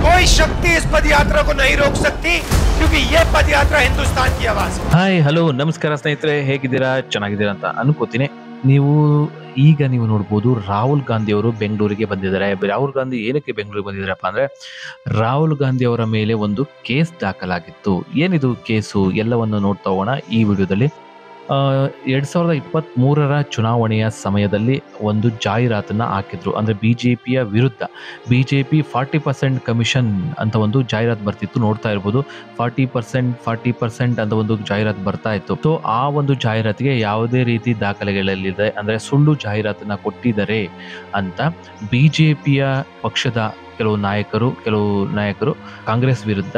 कोई शक्ति इस पदयात्रा को नहीं रोक सकती क्योंकि ये पदयात्रा हिंदुस्तान की आवाज है। ಹಾಯ್ ಹಲೋ ನಮಸ್ಕಾರ ಸ್ನೇಹಿತರೆ, ಹೇಗಿದ್ದೀರಾ? ಚೆನ್ನಾಗಿದ್ದೀರಾ ಅಂತ ಅನ್ಕೋತೀನಿ. ನೀವು ನೋಡ್ಬೋದು, ರಾಹುಲ್ ಗಾಂಧಿ ಅವರು ಬೆಂಗಳೂರಿಗೆ ಬಂದಿದ್ದಾರೆ. ರಾಹುಲ್ ಗಾಂಧಿ ಏನಕ್ಕೆ ಬೆಂಗಳೂರಿಗೆ ಬಂದಿದ್ದಾರಪ್ಪ ಅಂದ್ರೆ, ರಾಹುಲ್ ಗಾಂಧಿ ಅವರ ಮೇಲೆ ಒಂದು ಕೇಸ್ ದಾಖಲಾಗಿತ್ತು. ಏನಿದು ಕೇಸು ಎಲ್ಲವನ್ನು ನೋಡ್ತಾ ಹೋಗೋಣ ಈ ವಿಡಿಯೋದಲ್ಲಿ. 2023 ಚುನಾವಣೆಯ ಸಮಯದಲ್ಲಿ ಒಂದು ಜಾಹೀರಾತನ್ನ ಹಾಕಿದ್ರು. ಅಂದ್ರೆ ಬಿಜೆಪಿಯ ವಿರುದ್ಧ ಬಿಜೆಪಿ 40% ಕಮಿಷನ್ ಅಂತ ಒಂದು ಜಾಹೀರಾತು ಬರ್ತಿತ್ತು. ನೋಡ್ತಾ ಇರ್ಬೋದು, 40% ಅಂತ ಒಂದು ಜಾಹೀರಾತು ಬರ್ತಾ ಇತ್ತು. ಸೊ ಆ ಒಂದು ಜಾಹೀರಾತಿಗೆ ಯಾವುದೇ ರೀತಿ ದಾಖಲೆಗಳಲ್ಲಿದೆ, ಅಂದ್ರೆ ಸುಳ್ಳು ಜಾಹೀರಾತನ್ನ ಕೊಟ್ಟಿದ್ದಾರೆ ಅಂತ ಬಿಜೆಪಿಯ ಪಕ್ಷದ ಕೆಲವು ನಾಯಕರು ಕಾಂಗ್ರೆಸ್ ವಿರುದ್ಧ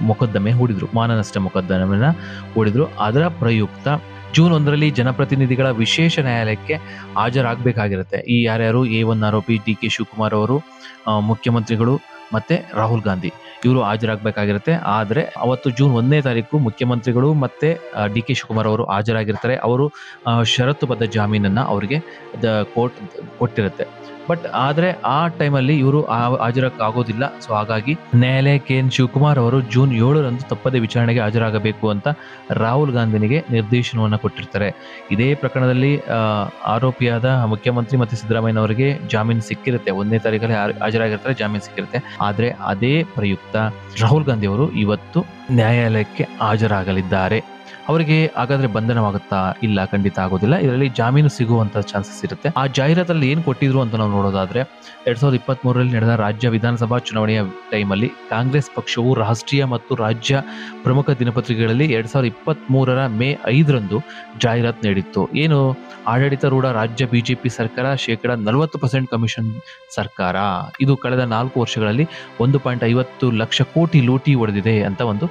ಮೊಕದ್ದಮೆ ಹೂಡಿದ್ರು, ಮಾನನಷ್ಟ ಮೊಕದ್ದಮೆಯನ್ನ ಹೂಡಿದ್ರು. ಅದರ ಪ್ರಯುಕ್ತ ಜೂನ್ 1 ಜನಪ್ರತಿನಿಧಿಗಳ ವಿಶೇಷ ನ್ಯಾಯಾಲಯಕ್ಕೆ ಹಾಜರಾಗಬೇಕಾಗಿರುತ್ತೆ. ಈ ಯಾರ್ಯಾರು A1 ಆರೋಪಿ DK ಶಿವಕುಮಾರ್ ಅವರು, ಮುಖ್ಯಮಂತ್ರಿಗಳು ಮತ್ತೆ ರಾಹುಲ್ ಗಾಂಧಿ ಇವರು ಹಾಜರಾಗಬೇಕಾಗಿರುತ್ತೆ. ಆದರೆ ಅವತ್ತು ಜೂನ್ 1 ಮುಖ್ಯಮಂತ್ರಿಗಳು ಮತ್ತೆ DK ಶಿವಕುಮಾರ್ ಅವರು ಹಾಜರಾಗಿರ್ತಾರೆ. ಅವರು ಷರತ್ತುಬದ್ಧ ಜಾಮೀನನ್ನ ಅವರಿಗೆ ಕೋರ್ಟ್ ಕೊಟ್ಟಿರುತ್ತೆ. ಬಟ್ ಆದರೆ ಆ ಟೈಮಲ್ಲಿ ಇವರು ಹಾಜರಾಗೋದಿಲ್ಲ. ಸೊ ಹಾಗಾಗಿ ನ್ಯಾಯಾಲಯಕ್ಕೆ ಶಿವಕುಮಾರ್ ಅವರು ಜೂನ್ 7 ತಪ್ಪದೆ ವಿಚಾರಣೆಗೆ ಹಾಜರಾಗಬೇಕು ಅಂತ ರಾಹುಲ್ ಗಾಂಧಿನಿಗೆ ನಿರ್ದೇಶನವನ್ನು ಕೊಟ್ಟಿರ್ತಾರೆ. ಇದೇ ಪ್ರಕರಣದಲ್ಲಿ ಆರೋಪಿಯಾದ ಮುಖ್ಯಮಂತ್ರಿ ಮತ್ತೆ ಸಿದ್ದರಾಮಯ್ಯ ಅವರಿಗೆ ಜಾಮೀನು ಸಿಕ್ಕಿರುತ್ತೆ. 1 ಹಾಜರಾಗಿರ್ತಾರೆ, ಜಾಮೀನು ಸಿಕ್ಕಿರುತ್ತೆ. ಆದ್ರೆ ಅದೇ ಪ್ರಯುಕ್ತ ರಾಹುಲ್ ಗಾಂಧಿ ಅವರು ಇವತ್ತು ನ್ಯಾಯಾಲಯಕ್ಕೆ ಹಾಜರಾಗಲಿದ್ದಾರೆ. ಅವರಿಗೆ ಹಾಗಾದ್ರೆ ಬಂಧನವಾಗುತ್ತಾ? ಇಲ್ಲ, ಖಂಡಿತ ಆಗೋದಿಲ್ಲ. ಇದರಲ್ಲಿ ಜಾಮೀನು ಸಿಗುವಂತ ಚಾನ್ಸಸ್ ಇರುತ್ತೆ. ಆ ಜಾಹೀರಾತಲ್ಲಿ ಏನ್ ಕೊಟ್ಟಿದ್ರು ಅಂತ ನಾವು ನೋಡೋದಾದ್ರೆ, 2023 ನಡೆದ ರಾಜ್ಯ ವಿಧಾನಸಭಾ ಚುನಾವಣೆಯ ಟೈಮಲ್ಲಿ ಕಾಂಗ್ರೆಸ್ ಪಕ್ಷವು ರಾಷ್ಟ್ರೀಯ ಮತ್ತು ರಾಜ್ಯ ಪ್ರಮುಖ ದಿನಪತ್ರಿಕೆಗಳಲ್ಲಿ 2023 ಮೇ 5 ಜಾಹೀರಾತು ನೀಡಿತ್ತು. ಏನು? ಆಡಳಿತಾರೂಢ ರಾಜ್ಯ ಬಿಜೆಪಿ ಸರ್ಕಾರ 40% ಕಮಿಷನ್ ಸರ್ಕಾರ, ಇದು ಕಳೆದ 4 ವರ್ಷಗಳಲ್ಲಿ 1.50 ಲಕ್ಷ ಕೋಟಿ ಲೂಟಿ ಹೊಡೆದಿದೆ ಅಂತ ಒಂದು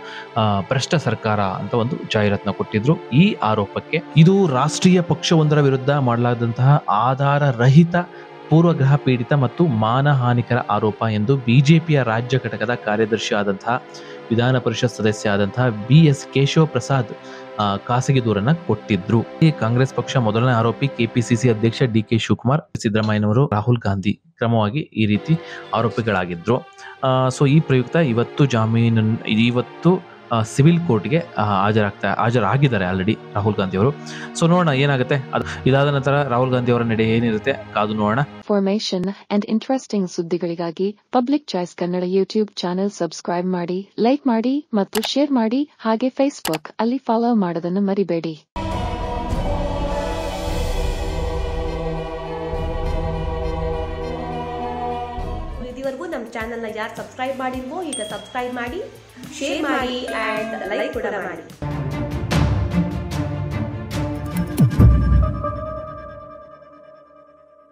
ಭ್ರಷ್ಟ ಸರ್ಕಾರ ಅಂತ ಒಂದು ಜಾಹೀರಾತನ್ನ ಕೊಟ್ಟಿದ್ರು. ಈ ಆರೋಪಕ್ಕೆ ಇದು ರಾಷ್ಟ್ರೀಯ ಪಕ್ಷವೊಂದರ ವಿರುದ್ಧ ಮಾಡಲಾದಂತಹ ಆಧಾರ ರಹಿತ, ಪೂರ್ವಗ್ರಹ ಪೀಡಿತ ಮತ್ತು ಮಾನಹಾನಿಕರ ಆರೋಪ ಎಂದು ಬಿಜೆಪಿಯ ರಾಜ್ಯ ಘಟಕದ ಕಾರ್ಯದರ್ಶಿ ಆದಂತಹ, ವಿಧಾನ ಪರಿಷತ್ ಸದಸ್ಯ ಆದಂತಹ BS ಕೇಶವ ಪ್ರಸಾದ್ ಖಾಸಗಿ ದೂರನ್ನ ಕೊಟ್ಟಿದ್ರು. ಈ ಕಾಂಗ್ರೆಸ್ ಪಕ್ಷ ಮೊದಲನೇ ಆರೋಪಿ KPCC ಅಧ್ಯಕ್ಷ DK ಶಿವಕುಮಾರ್, ಸಿದ್ದರಾಮಯ್ಯನವರು, ರಾಹುಲ್ ಗಾಂಧಿ ಕ್ರಮವಾಗಿ ಈ ರೀತಿ ಆರೋಪಿಗಳಾಗಿದ್ರು. ಸೊ ಈ ಪ್ರಯುಕ್ತ ಇವತ್ತು ಸಿವಿಲ್ ಕೋರ್ಟ್ಗೆ ಹಾಜರಾಗಿದ್ದಾರೆ ಆಲ್ರೆಡಿ ರಾಹುಲ್ ಗಾಂಧಿ ಅವರು. ಸೊ ನೋಡೋಣ ಏನಾಗುತ್ತೆ. ಇದಾದ ನಂತರ ರಾಹುಲ್ ಗಾಂಧಿ ಅವರ ನಡೆ ಏನಿರುತ್ತೆ ಕಾದು ನೋಡೋಣ. ಫಾರ್ಮೇಶನ್ ಅಂಡ್ ಇಂಟ್ರೆಸ್ಟಿಂಗ್ ಸುದ್ದಿಗಳಿಗಾಗಿ public choice Kannada YouTube channel subscribe ಮಾಡಿ, ಲೈಕ್ ಮಾಡಿ ಮತ್ತು ಶೇರ್ ಮಾಡಿ. ಹಾಗೆ ಫೇಸ್ಬುಕ್ ಅಲ್ಲಿ ಫಾಲೋ ಮಾಡೋದನ್ನು ಮರಿಬೇಡಿ. ಇದುವರೆಗೂ ನಮ್ಮ ಚಾನೆಲ್ನ ಯಾರು ಸಬ್ಸ್ಕ್ರೈಬ್ ಮಾಡಿಲ್ವೋ ಈಗ ಸಬ್ಸ್ಕ್ರೈಬ್ ಮಾಡಿ, ಶೇರ್ ಮಾಡಿ ಅಂಡ್ ಲೈಕ್ ಕೂಡ ಮಾಡಿ.